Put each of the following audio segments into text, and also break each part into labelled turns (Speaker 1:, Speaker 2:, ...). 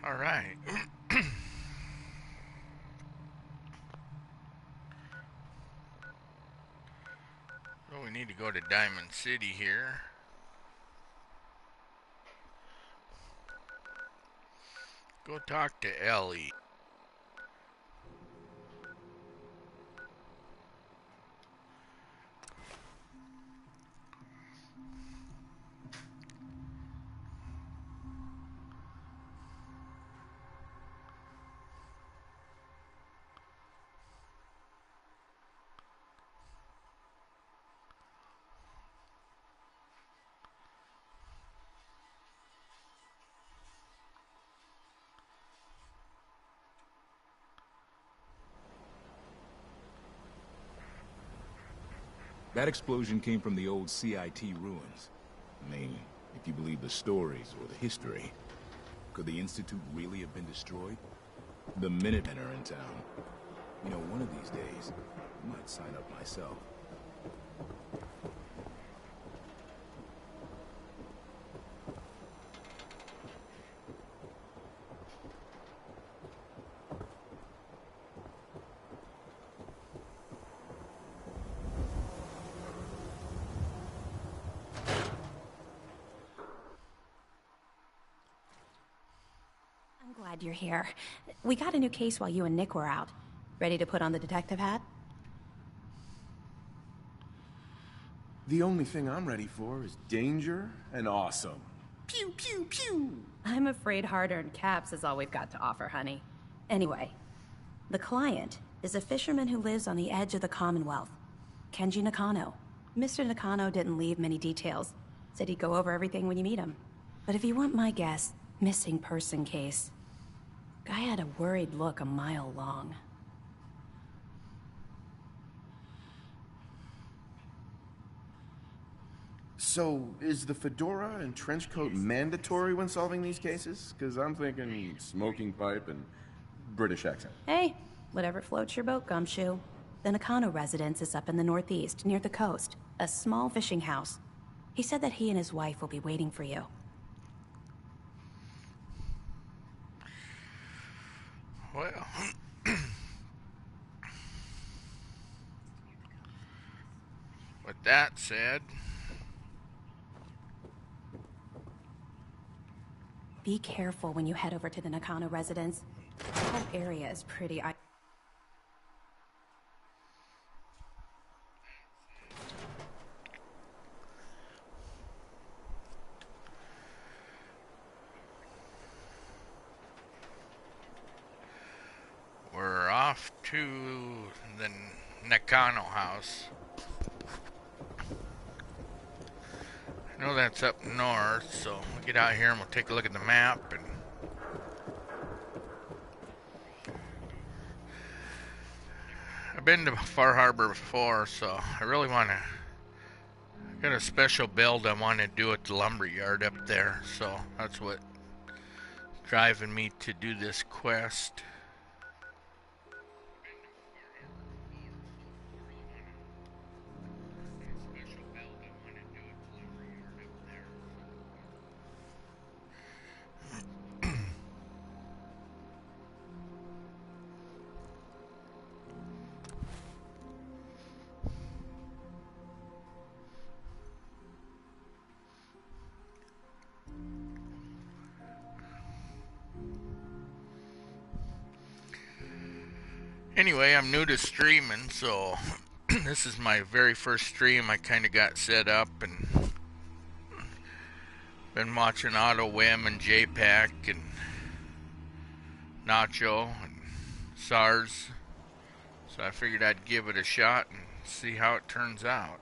Speaker 1: All right. So we need to go to Diamond City here. Go talk to Ellie.
Speaker 2: That explosion came from the old CIT ruins. I mean, if you believe the stories or the history, could the Institute really have been destroyed? The Minutemen are in town. You know, one of these days, I might sign up myself.
Speaker 3: Glad you're here. We got a new case while you and Nick were out. Ready to put on the detective hat?
Speaker 4: The only thing I'm ready for is danger and awesome. Pew, pew, pew!
Speaker 3: I'm afraid hard-earned caps is all we've got to offer, honey. Anyway, the client is a fisherman who lives on the edge of the Commonwealth. Kenji Nakano. Mr. Nakano didn't leave many details. Said he'd go over everything when you meet him. But if you want my guess, missing person case. Guy had a worried look a mile long.
Speaker 4: So, is the fedora and trench coat mandatory when solving these cases? Because I'm thinking smoking pipe and British accent.
Speaker 3: Hey, whatever floats your boat, Gumshoe. The Nakano residence is up in the northeast, near the coast. A small fishing house. He said that he and his wife will be waiting for you.
Speaker 1: Well, with that said,
Speaker 3: be careful when you head over to the Nakano residence. The whole area is pretty...
Speaker 1: we're off to the Nakano house. I know that's up north, so we'll get out here and we'll take a look at the map. And I've been to Far Harbor before, so I really want to... got a special build I want to do at the lumber yard up there, so that's what driving me to do this quest. Anyway, I'm new to streaming, so this is my very first stream. I kind of got set up and been watching Auto Wim and JPack and Nacho and SARS. So I figured I'd give it a shot and see how it turns out.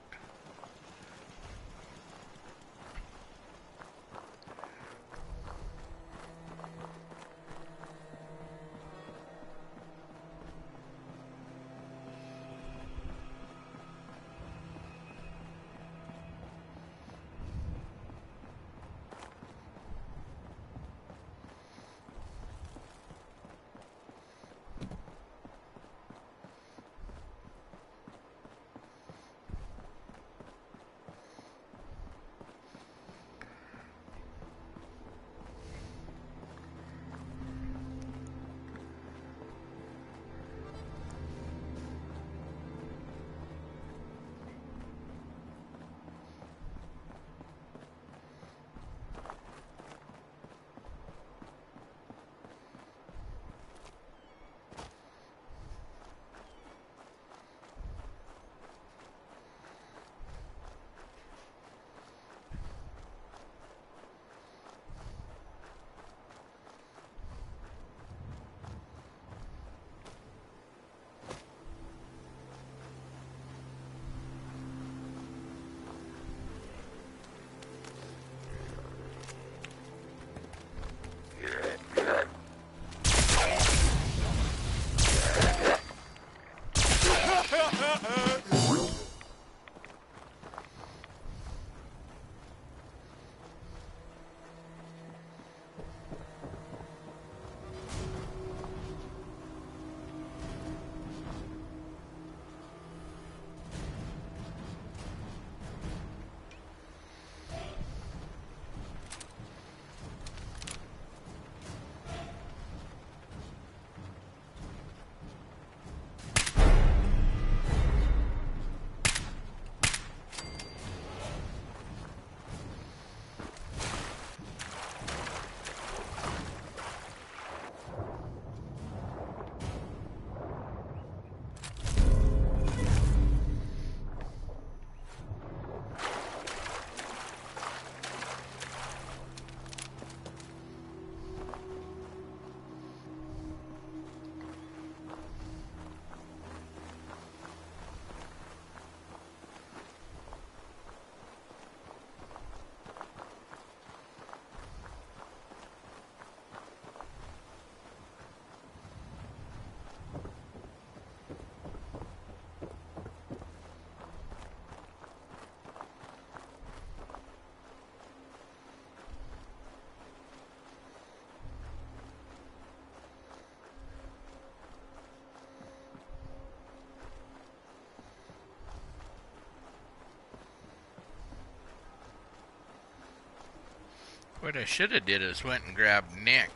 Speaker 1: What I should have did is went and grabbed Nick.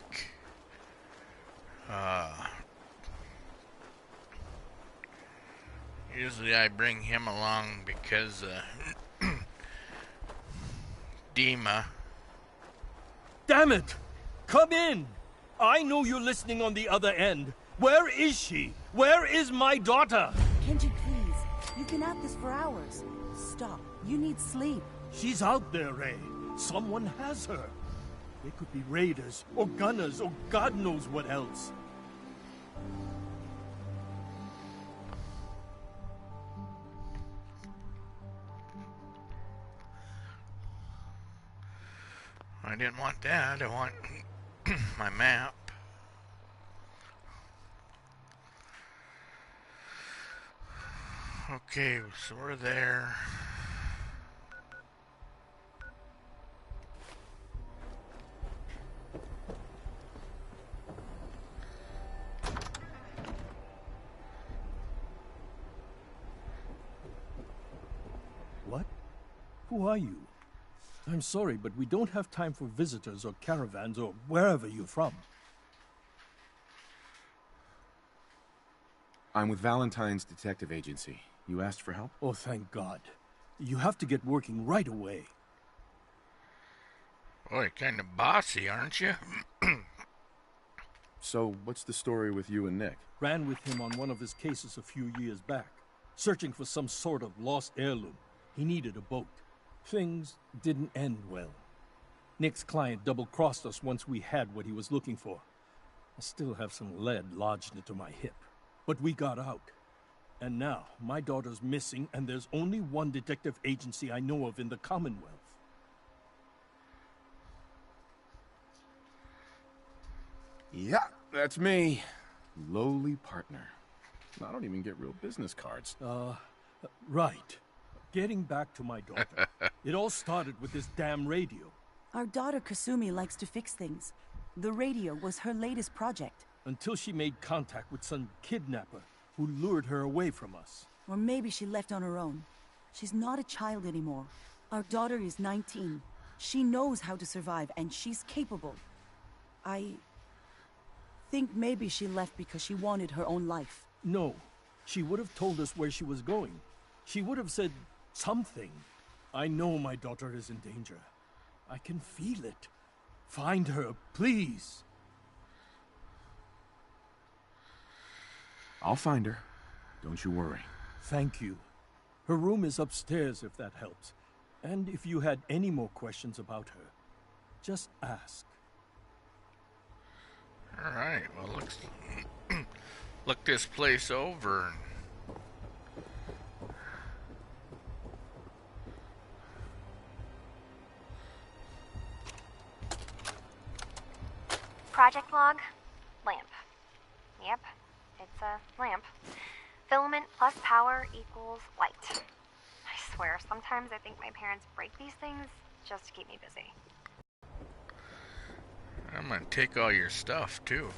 Speaker 1: Usually I bring him along because Dima.
Speaker 5: Damn it! Come in! I know you're listening on the other end. Where is she? Where is my daughter?
Speaker 6: Kenji, please. You've been at this for hours. Stop. You need sleep.
Speaker 5: She's out there, Ray. Someone has her. They could be raiders, or gunners, or God knows what else.
Speaker 1: I didn't want that. I want my map. Okay, so we're there.
Speaker 5: What? Who are you? I'm sorry, but we don't have time for visitors or caravans or wherever you're from.
Speaker 4: I'm with Valentine's detective agency. You asked for help?
Speaker 5: Oh, thank God. You have to get working right away.
Speaker 1: Boy, kind of bossy, aren't you?
Speaker 4: So, what's the story with you and Nick?
Speaker 5: Ran with him on one of his cases a few years back, searching for some sort of lost heirloom. He needed a boat. Things didn't end well. Nick's client double-crossed us once we had what he was looking for. I still have some lead lodged into my hip. But we got out. And now, my daughter's missing, and there's only one detective agency I know of in the Commonwealth.
Speaker 4: Yeah, that's me. Lowly partner. I don't even get real business cards.
Speaker 5: Right. Getting back to my daughter. It all started with this damn radio.
Speaker 6: Our daughter Kasumi likes to fix things. The radio was her latest project.
Speaker 5: Until she made contact with some kidnapper who lured her away from us.
Speaker 6: Or maybe she left on her own. She's not a child anymore. Our daughter is 19. She knows how to survive, and she's capable. I think maybe she left because she wanted her own life.
Speaker 5: No. She would have told us where she was going. She would have said something. I know my daughter is in danger. I can feel it. Find her, please.
Speaker 4: I'll find her. Don't you worry.
Speaker 5: Thank you. Her room is upstairs if that helps. And if you had any more questions about her, just ask.
Speaker 1: Alright, well, look this place over.
Speaker 7: Project log, lamp. Yep, it's a lamp. Filament plus power equals light. I swear, sometimes I think my parents break these things just to keep me busy.
Speaker 1: I'm gonna take all your stuff, too.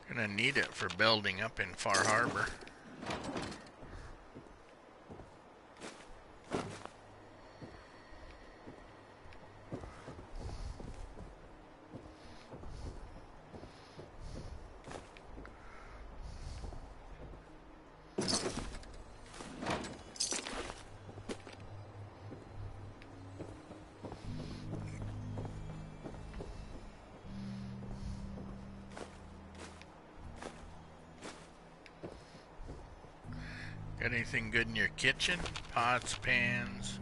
Speaker 1: Gonna need it for building up in Far Harbor. Got anything good in your kitchen? Pots, pans?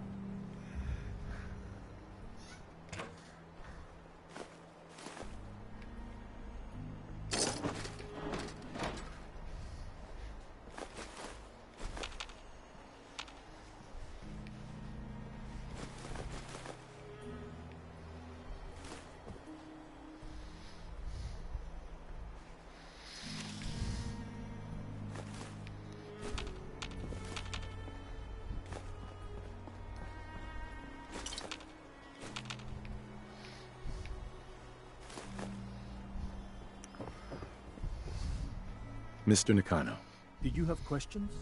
Speaker 2: Mr. Nakano.
Speaker 5: Did you have questions?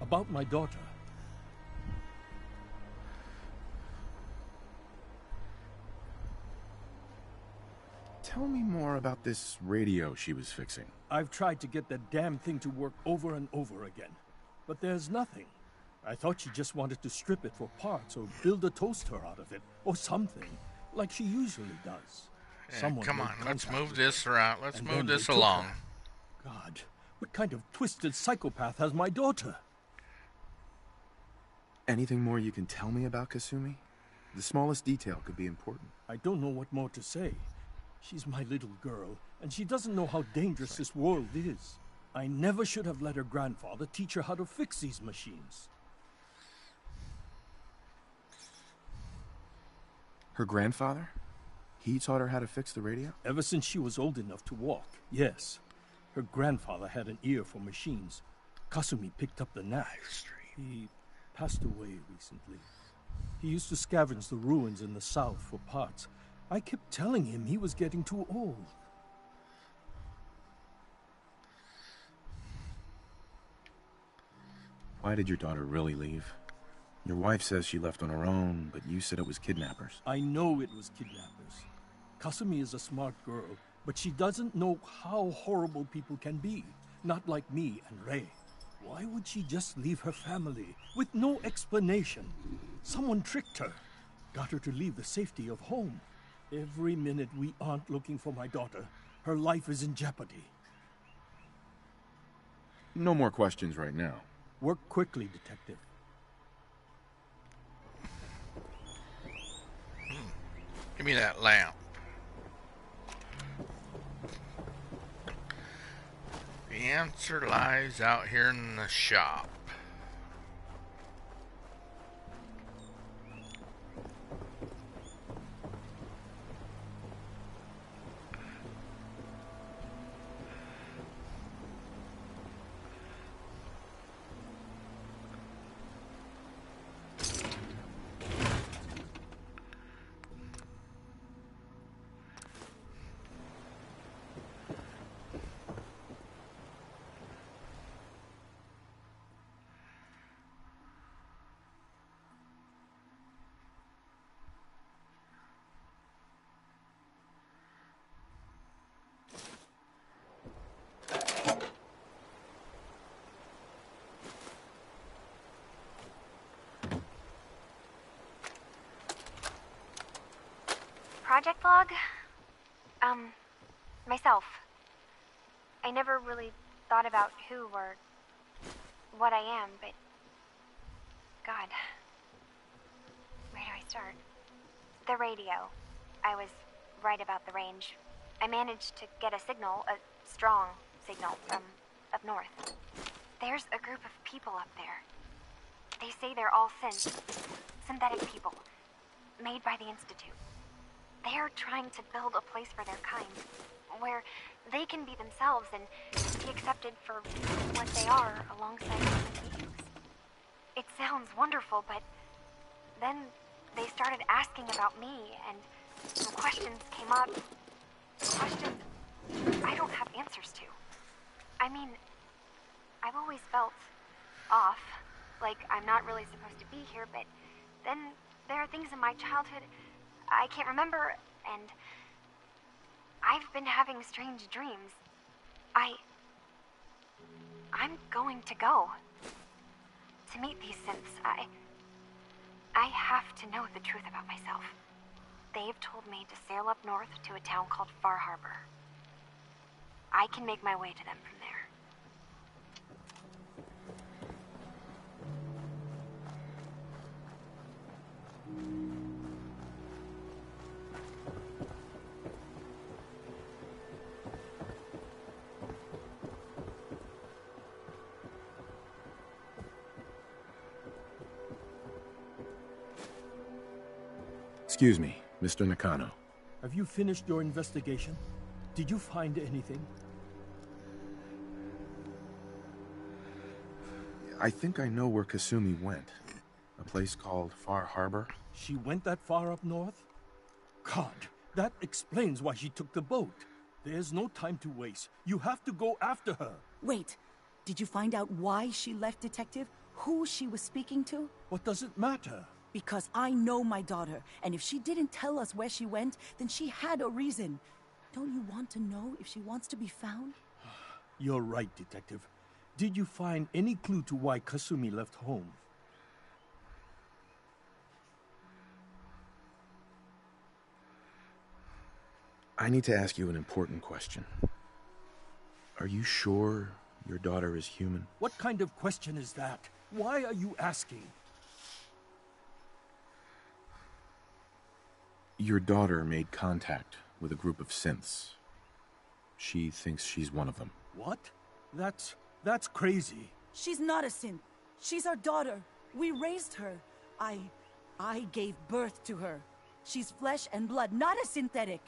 Speaker 5: About my daughter?
Speaker 4: Tell me more about this radio she was fixing.
Speaker 5: I've tried to get that damn thing to work over and over again, but there's nothing. I thought she just wanted to strip it for parts or build a toaster out of it, or something, like she usually does.
Speaker 1: Yeah, come
Speaker 5: made
Speaker 1: on, let's
Speaker 5: contact
Speaker 1: move
Speaker 5: with
Speaker 1: this
Speaker 5: her,
Speaker 1: around. Let's
Speaker 5: and
Speaker 1: move
Speaker 5: then they
Speaker 1: this
Speaker 5: took
Speaker 1: along.
Speaker 5: her. God, what kind of twisted psychopath has my daughter?
Speaker 4: Anything more you can tell me about Kasumi? The smallest detail could be important.
Speaker 5: I don't know what more to say. She's my little girl, and she doesn't know how dangerous this world is. I never should have let her grandfather teach her how to fix these machines.
Speaker 4: Her grandfather? He taught her how to fix the radio?
Speaker 5: Ever since she was old enough to walk, yes. Her grandfather had an ear for machines. Kasumi picked up the knack. He passed away recently. He used to scavenge the ruins in the south for parts. I kept telling him he was getting too old.
Speaker 4: Why did your daughter really leave? Your wife says she left on her own, but you said it was kidnappers.
Speaker 5: I know it was kidnappers. Kasumi is a smart girl, but she doesn't know how horrible people can be. Not like me and Rei. Why would she just leave her family with no explanation? Someone tricked her. Got her to leave the safety of home. Every minute we aren't looking for my daughter, her life is in jeopardy.
Speaker 4: No more questions right now.
Speaker 5: Work quickly, Detective.
Speaker 1: Give me that lamp. The answer lies out here in the shop.
Speaker 7: Project log? Myself. I never really thought about who or what I am, but... God. Where do I start? The radio. I was right about the range. I managed to get a signal, a strong signal, from up north. There's a group of people up there. They say they're all synthetic people, made by the Institute. They're trying to build a place for their kind, where they can be themselves and be accepted for what they are alongside human beings. It sounds wonderful, but then they started asking about me, and some questions came up. Questions I don't have answers to. I mean, I've always felt off, like I'm not really supposed to be here, but then there are things in my childhood I can't remember, and I've been having strange dreams. I'm going to go to meet these synths. I have to know the truth about myself. They've told me to sail up north to a town called Far Harbor. I can make my way to them from there.
Speaker 2: Excuse me, Mr. Nakano.
Speaker 5: Have you finished your investigation? Did you find anything?
Speaker 4: I think I know where Kasumi went. A place called Far Harbor.
Speaker 5: She went that far up north? God, that explains why she took the boat. There's no time to waste. You have to go after her.
Speaker 6: Wait, Did you find out why she left, Detective? Who she was speaking to?
Speaker 5: What does it matter?
Speaker 6: Because I know my daughter, and if she didn't tell us where she went, then she had a reason. Don't you want to know if she wants to be found?
Speaker 5: You're right, Detective. Did you find any clue to why Kasumi left home?
Speaker 4: I need to ask you an important question. Are you sure your daughter is human?
Speaker 5: What kind of question is that? Why are you asking?
Speaker 4: Your daughter made contact with a group of synths. She thinks she's one of them.
Speaker 5: What? That's crazy.
Speaker 6: She's not a synth. She's our daughter. We raised her. I gave birth to her. She's flesh and blood, not a synthetic.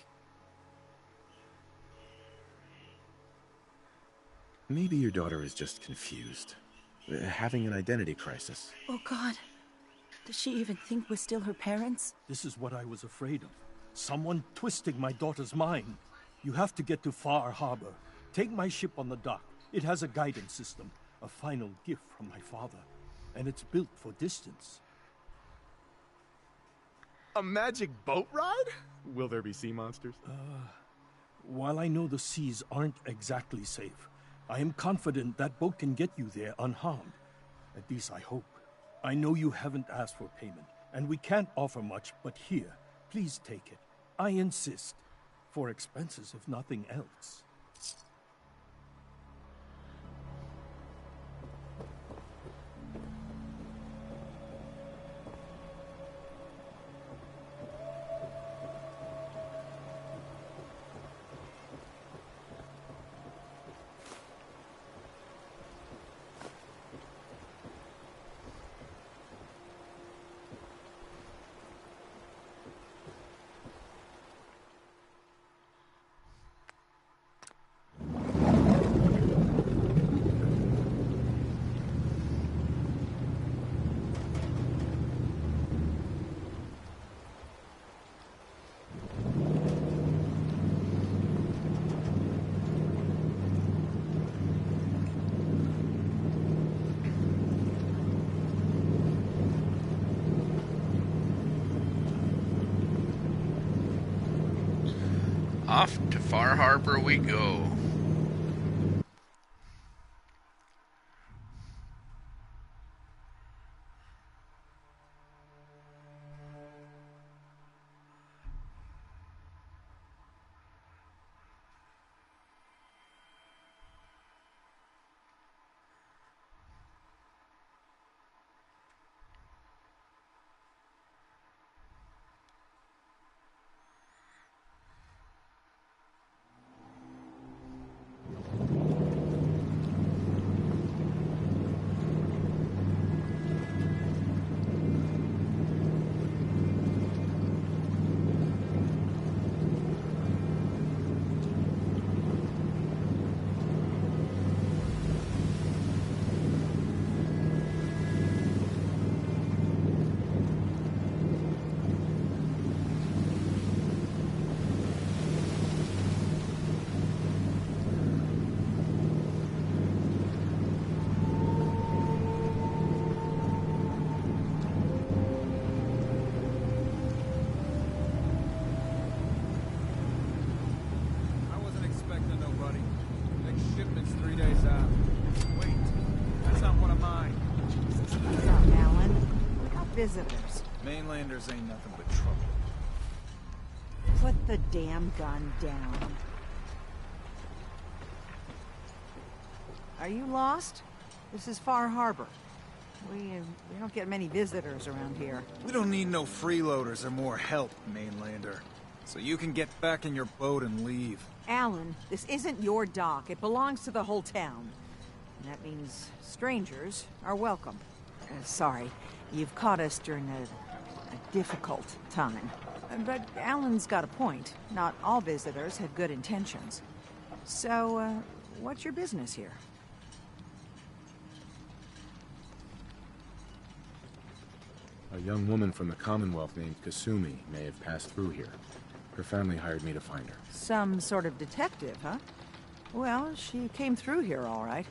Speaker 4: Maybe your daughter is just confused. Having an identity crisis.
Speaker 6: Oh, God. Does she even think we're still her parents?
Speaker 5: This is what I was afraid of. Someone twisting my daughter's mind. You have to get to Far Harbor. Take my ship on the dock. It has a guidance system, a final gift from my father. And it's built for distance.
Speaker 8: A magic boat ride? Will there be sea monsters?
Speaker 5: While I know the seas aren't exactly safe, I am confident that boat can get you there unharmed. At least I hope. I know you haven't asked for payment, and we can't offer much, but here, please take it. I insist. For expenses, if nothing else.
Speaker 1: Off to Far Harbor we go.
Speaker 9: Visitors.
Speaker 10: Mainlanders ain't nothing but trouble.
Speaker 9: Put the damn gun down. Are you lost? This is Far Harbor. We don't get many visitors around here.
Speaker 10: We don't need no freeloaders or more help, Mainlander. So you can get back in your boat and leave.
Speaker 9: Alan, this isn't your dock. It belongs to the whole town. And that means strangers are welcome. Sorry. You've caught us during a difficult time. But Alan's got a point. Not all visitors have good intentions. So, what's your business here?
Speaker 4: A young woman from the Commonwealth named Kasumi may have passed through here. Her family hired me to find her.
Speaker 9: Some sort of detective, huh? Well, she came through here all right.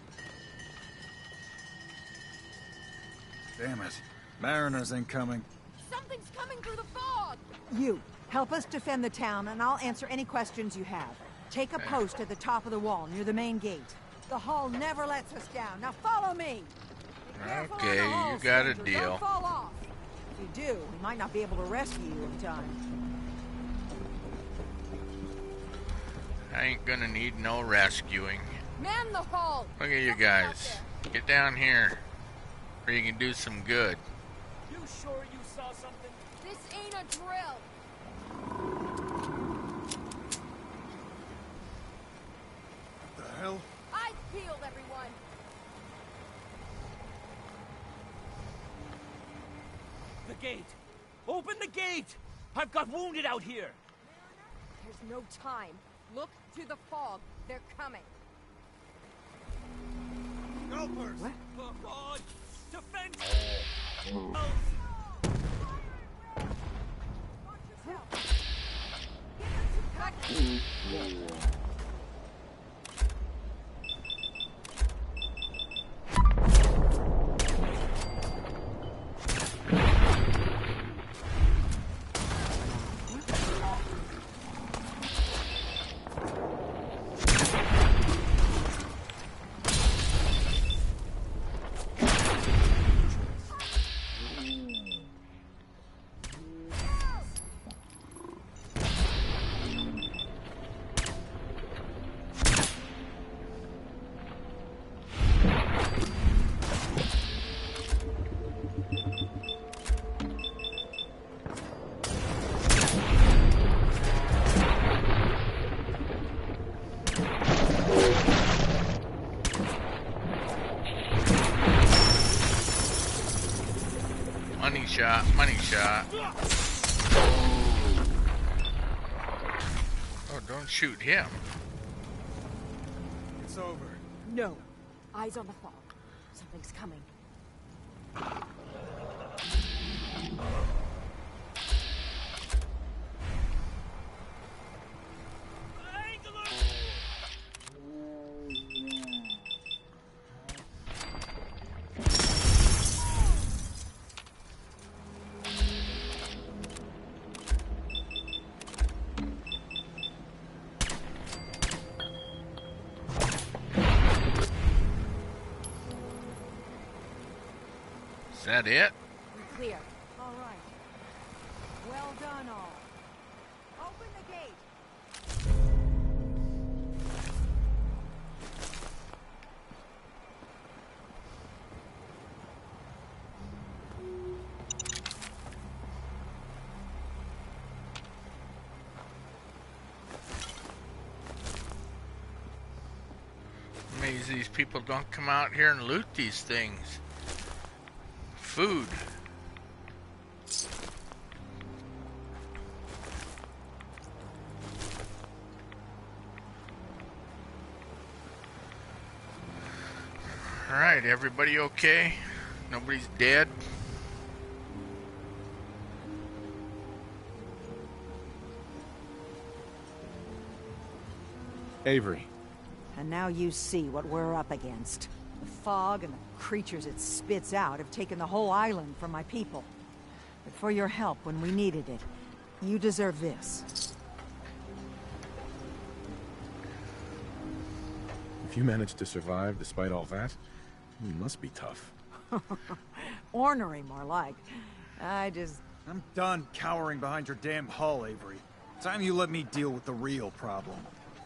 Speaker 10: Damn it. Mariners incoming.
Speaker 11: Something's coming through the fog!
Speaker 9: You, help us defend the town, and I'll answer any questions you have. Take a post at the top of the wall, near the main gate. The hall never lets us down. Now follow me! Be careful on the
Speaker 1: Okay,
Speaker 9: hall,
Speaker 1: you got a
Speaker 9: stranger.
Speaker 1: deal.
Speaker 9: Don't fall off. If you do, we might not be able to rescue you in time.
Speaker 1: I ain't gonna need no rescuing.
Speaker 11: Man the hall!
Speaker 1: Look at you guys. Get down here where you can do some good.
Speaker 11: You sure you saw something? This ain't a drill!
Speaker 10: What the hell?
Speaker 11: Eyes peeled, everyone!
Speaker 12: The gate! Open the gate! I've got wounded out here!
Speaker 11: There's no time. Look to the fog. They're coming.
Speaker 10: Scalpers!
Speaker 9: What?
Speaker 12: For God! Defend!
Speaker 1: Money shot, money shot. Oh, don't shoot him.
Speaker 10: It's over.
Speaker 11: No. Eyes on the fog. Something's coming.
Speaker 1: Is that it?
Speaker 11: We're clear.
Speaker 9: All right. Well done, all. Open the gate.
Speaker 1: Amazing these people don't come out here and loot these things. Food. Alright, everybody okay? Nobody's dead?
Speaker 4: Avery.
Speaker 9: And now you see what we're up against. The fog and the creatures it spits out have taken the whole island from my people. But for your help when we needed it, you deserve this.
Speaker 4: If you managed to survive despite all that, you must be tough.
Speaker 9: Ornery, more like.
Speaker 10: I'm done cowering behind your damn hull, Avery. Time you let me deal with the real problem.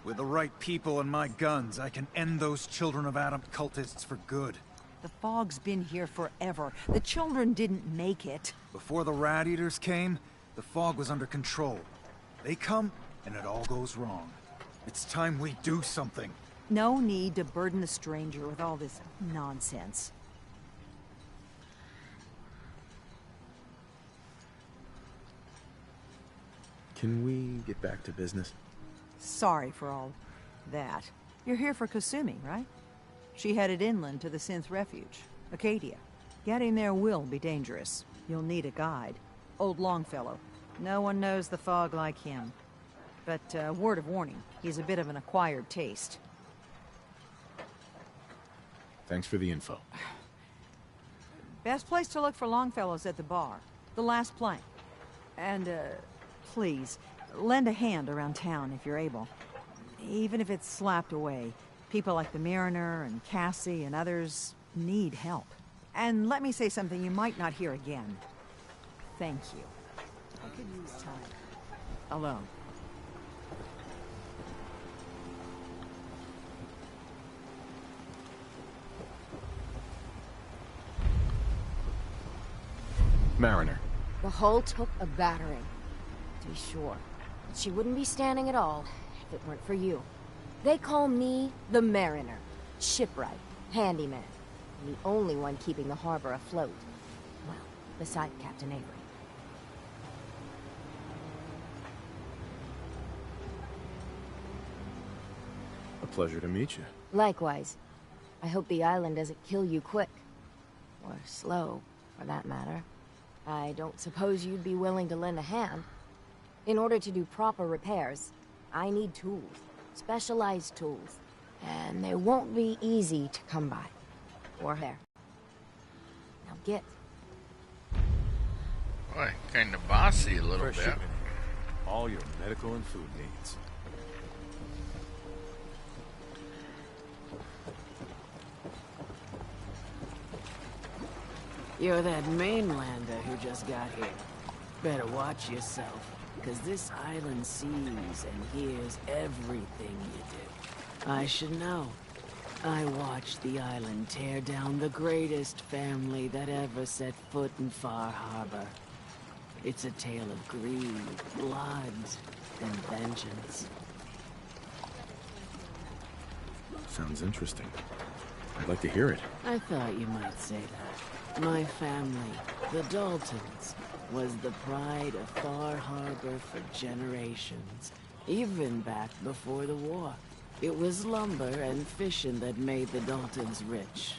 Speaker 10: With the right people and my guns, I can end those Children of Adam cultists for good.
Speaker 9: The fog's been here forever. The children didn't make it.
Speaker 10: Before the Rat Eaters came, the fog was under control. They come, and it all goes wrong. It's time we do something.
Speaker 9: No need to burden the stranger with all this nonsense.
Speaker 4: Can we get back to business?
Speaker 9: Sorry for all that. You're here for Kasumi, right? She headed inland to the Synth Refuge, Acadia. Getting there will be dangerous. You'll need a guide. Old Longfellow. No one knows the fog like him. But, word of warning, he's a bit of an acquired taste.
Speaker 4: Thanks for the info.
Speaker 9: Best place to look for Longfellow's at the bar. The last plank. And, please, lend a hand around town if you're able. Even if it's slapped away. People like the Mariner and Cassie and others need help. And let me say something you might not hear again. Thank you. I could use time. Alone.
Speaker 4: Mariner.
Speaker 11: The hull took a battering, to be sure. She wouldn't be standing at all if it weren't for you. They call me the Mariner. Shipwright, handyman, and the only one keeping the harbor afloat. Well, beside Captain Avery.
Speaker 4: A pleasure to meet you.
Speaker 11: Likewise. I hope the island doesn't kill you quick. Or slow, for that matter. I don't suppose you'd be willing to lend a hand. In order to do proper repairs, I need tools. Specialized tools. And they won't be easy to come by. Or hair. Now get.
Speaker 1: Boy, kind of bossy a little
Speaker 2: Fresh
Speaker 1: bit.
Speaker 2: shipment. All your medical and food needs.
Speaker 13: You're that mainlander who just got here. Better watch yourself, because this island sees and hears everything you do. I should know. I watched the island tear down the greatest family that ever set foot in Far Harbor. It's a tale of greed, blood, and vengeance.
Speaker 4: Sounds interesting. I'd like to hear it.
Speaker 13: I thought you might say that. My family, the Daltons, was the pride of Far Harbor for generations, even back before the war. It was lumber and fishing that made the Daltons rich.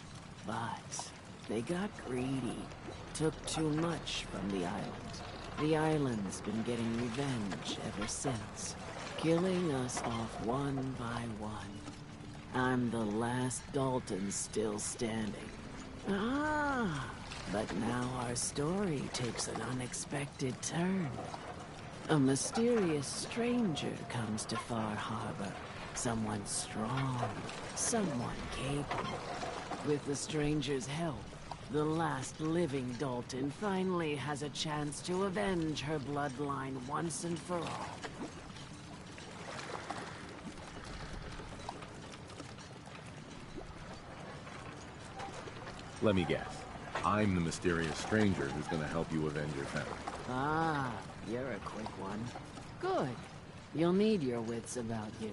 Speaker 13: But they got greedy, took too much from the island. The island's been getting revenge ever since, killing us off one by one. I'm the last Dalton still standing. Ah, but now our story takes an unexpected turn. A mysterious stranger comes to Far Harbor. Someone strong, someone capable. With the stranger's help, the last living Dalton finally has a chance to avenge her bloodline once and for all.
Speaker 4: Let me guess. I'm the mysterious stranger who's gonna help you avenge your family.
Speaker 13: Ah, you're a quick one. Good. You'll need your wits about you,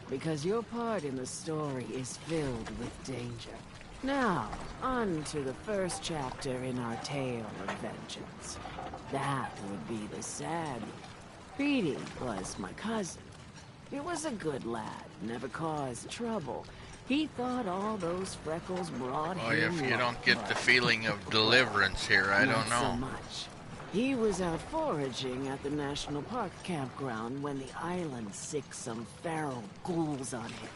Speaker 13: because your part in the story is filled with danger. Now, on to the first chapter in our tale of vengeance. That would be the sad. Petey was my cousin. He was a good lad, never caused trouble. He thought all those freckles brought
Speaker 1: Oh,
Speaker 13: him
Speaker 1: if you
Speaker 13: luck,
Speaker 1: don't get the
Speaker 13: but
Speaker 1: feeling of deliverance here, I don't
Speaker 13: not so
Speaker 1: know.
Speaker 13: much. He was out foraging at the National Park campground when the island sicked some feral ghouls on him.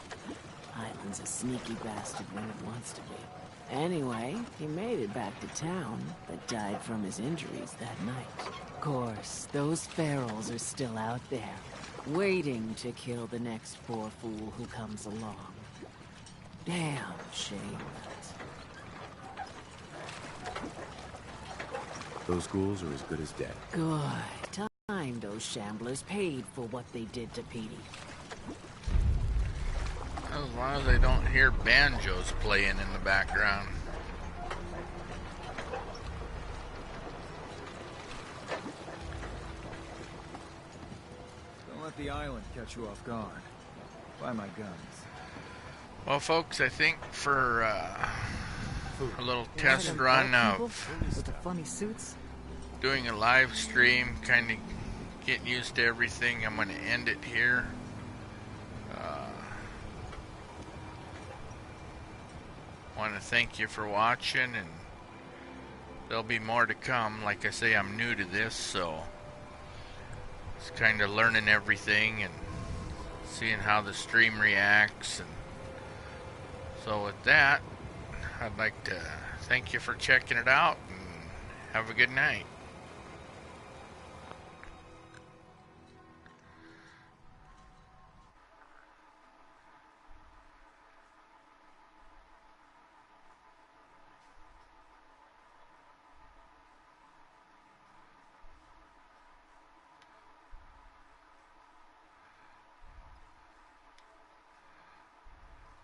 Speaker 13: Island's a sneaky bastard when it wants to be. Anyway, he made it back to town, but died from his injuries that night. Of course, those ferals are still out there, waiting to kill the next poor fool who comes along. Damn shame.
Speaker 4: Those ghouls are as good as dead.
Speaker 13: Good. Time those shamblers paid for what they did to Petey.
Speaker 1: As long as I don't hear banjos playing in the background.
Speaker 10: Don't let the island catch you off guard. Buy my guns.
Speaker 1: Well, folks, I think for a little test run of
Speaker 6: with the funny suits.
Speaker 1: doing a live stream, kind of getting used to everything, I'm going to end it here. Want to thank you for watching, and there'll be more to come. Like I say, I'm new to this, so it's kind of learning everything and seeing how the stream reacts. And so with that, I'd like to thank you for checking it out, and have a good night.